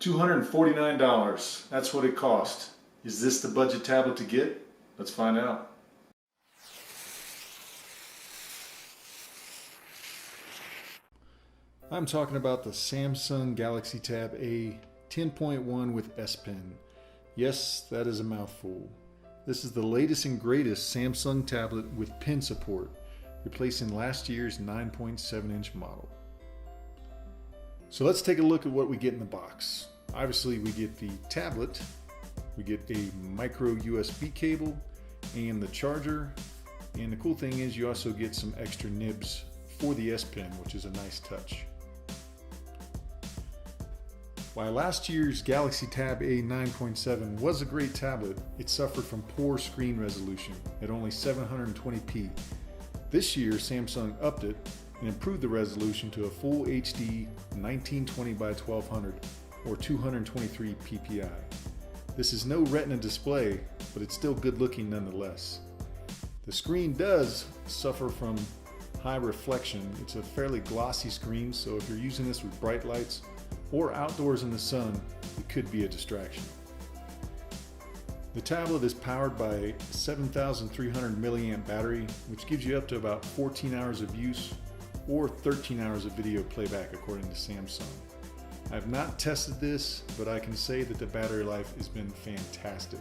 $249. That's what it cost. Is this the budget tablet to get? Let's find out. I'm talking about the Samsung Galaxy Tab A 10.1 with S Pen. Yes, that is a mouthful. This is the latest and greatest Samsung tablet with pen support, replacing last year's 9.7-inch model. So let's take a look at what we get in the box. Obviously we get the tablet, we get a micro USB cable and the charger, and the cool thing is you also get some extra nibs for the S Pen, which is a nice touch. While last year's Galaxy Tab A 9.7 was a great tablet, it suffered from poor screen resolution at only 720p. This year Samsung upped it and improved the resolution to a full HD 1920 by 1200 or 223 ppi. This is no Retina display, but it's still good looking nonetheless. The screen does suffer from high reflection. It's a fairly glossy screen, so if you're using this with bright lights or outdoors in the sun, it could be a distraction. The tablet is powered by a 7,300 milliamp battery, which gives you up to about 14 hours of use or 13 hours of video playback according to Samsung. I've not tested this, but I can say that the battery life has been fantastic.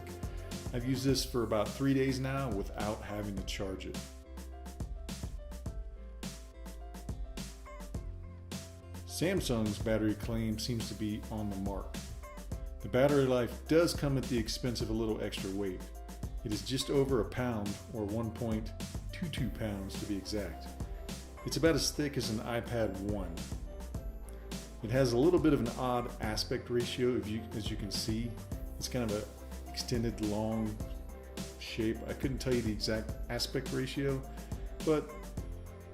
I've used this for about 3 days now without having to charge it. Samsung's battery claim seems to be on the mark. The battery life does come at the expense of a little extra weight. It is just over a pound, or 1.22 pounds to be exact. It's about as thick as an iPad 1. It has a little bit of an odd aspect ratio, as you can see. It's kind of an extended long shape. I couldn't tell you the exact aspect ratio, but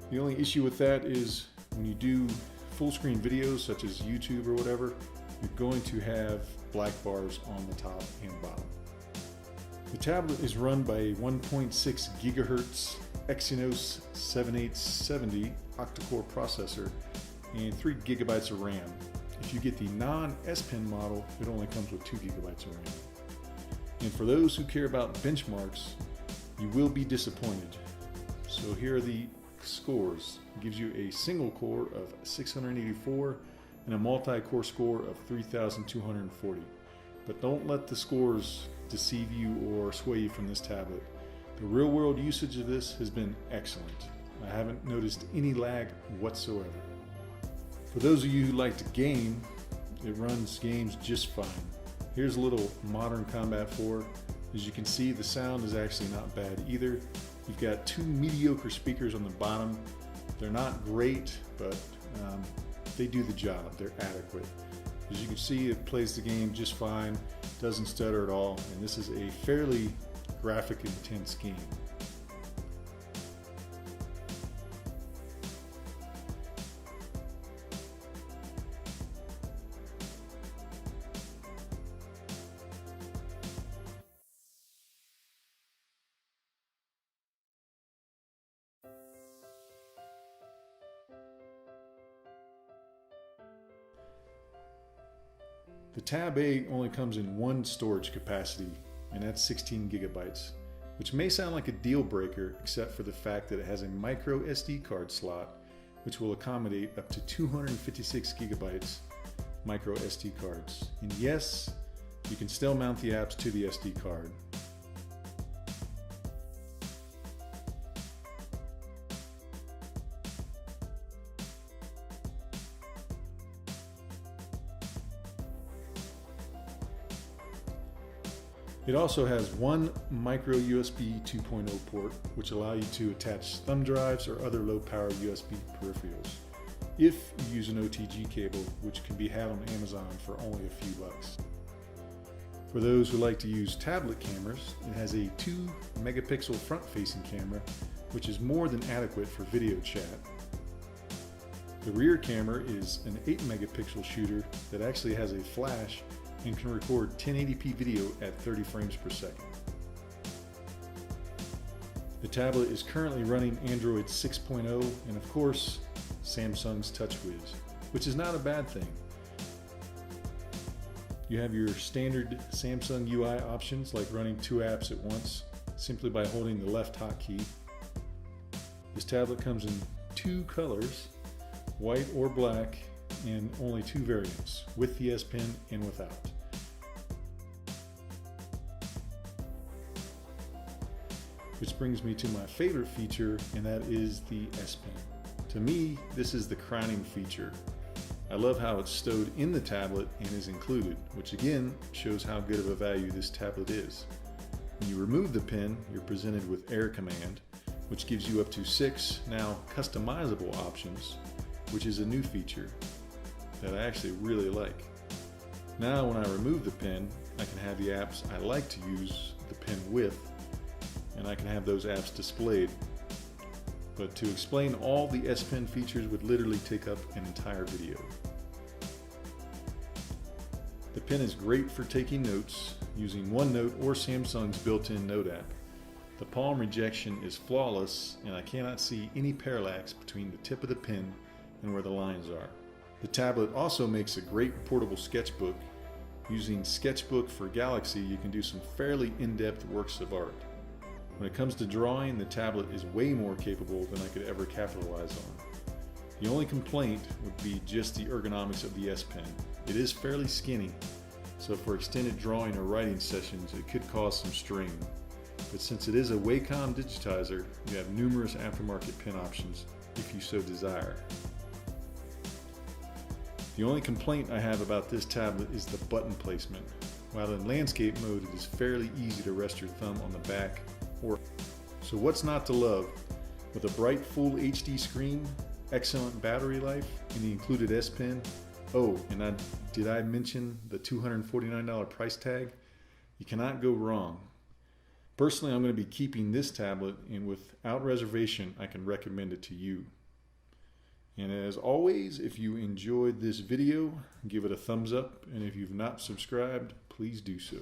the only issue with that is when you do full screen videos such as YouTube or whatever, you're going to have black bars on the top and bottom. The tablet is run by a 1.6 gigahertz Exynos 7870 octa-core processor and 3 gigabytes of RAM. If you get the non-S Pen model, it only comes with 2 gigabytes of RAM. And for those who care about benchmarks, you will be disappointed. So here are the scores. It gives you a single core of 684 and a multi-core score of 3,240. But don't let the scores deceive you or sway you from this tablet. The real-world usage of this has been excellent. I haven't noticed any lag whatsoever. For those of you who like to game, it runs games just fine. Here's a little Modern Combat 4. As you can see, the sound is actually not bad either. You've got 2 mediocre speakers on the bottom. They're not great, but they do the job. They're adequate. As you can see, it plays the game just fine, doesn't stutter at all, and this is a fairly graphic intense game. The Tab A only comes in one storage capacity, and that's 16 gigabytes, which may sound like a deal breaker except for the fact that it has a micro SD card slot, which will accommodate up to 256 gigabytes micro SD cards. And yes, you can still mount the apps to the SD card. It also has one micro USB 2.0 port, which allow you to attach thumb drives or other low power USB peripherals, if you use an OTG cable, which can be had on Amazon for only a few bucks. For those who like to use tablet cameras, it has a 2 megapixel front facing camera, which is more than adequate for video chat. The rear camera is an 8 megapixel shooter that actually has a flash and can record 1080p video at 30 frames per second. The tablet is currently running Android 6.0 and of course Samsung's TouchWiz, which is not a bad thing. You have your standard Samsung UI options like running 2 apps at once simply by holding the left hotkey. This tablet comes in 2 colors, white or black, and only 2 variants, with the S Pen and without. Which brings me to my favorite feature, and that is the S Pen. To me, this is the crowning feature. I love how it's stowed in the tablet and is included, which again shows how good of a value this tablet is. When you remove the pen, you're presented with Air Command, which gives you up to 6 now customizable options, which is a new feature that I actually really like. Now when I remove the pen, I can have the apps I like to use the pen with, and I can have those apps displayed. But to explain all the S Pen features would literally take up an entire video. The pen is great for taking notes using OneNote or Samsung's built-in Note app. The palm rejection is flawless, and I cannot see any parallax between the tip of the pen and where the lines are. The tablet also makes a great portable sketchbook. Using Sketchbook for Galaxy, you can do some fairly in-depth works of art. When it comes to drawing, the tablet is way more capable than I could ever capitalize on. The only complaint would be just the ergonomics of the S Pen. It is fairly skinny, so for extended drawing or writing sessions, it could cause some strain. But since it is a Wacom digitizer, you have numerous aftermarket pen options if you so desire. The only complaint I have about this tablet is the button placement. While in landscape mode, it is fairly easy to rest your thumb on the back. So what's not to love? With a bright full HD screen, excellent battery life, and the included S Pen. Oh, and did I mention the $249 price tag? You cannot go wrong. Personally, I'm going to be keeping this tablet, and without reservation, I can recommend it to you. And as always, if you enjoyed this video, give it a thumbs up, and if you've not subscribed, please do so.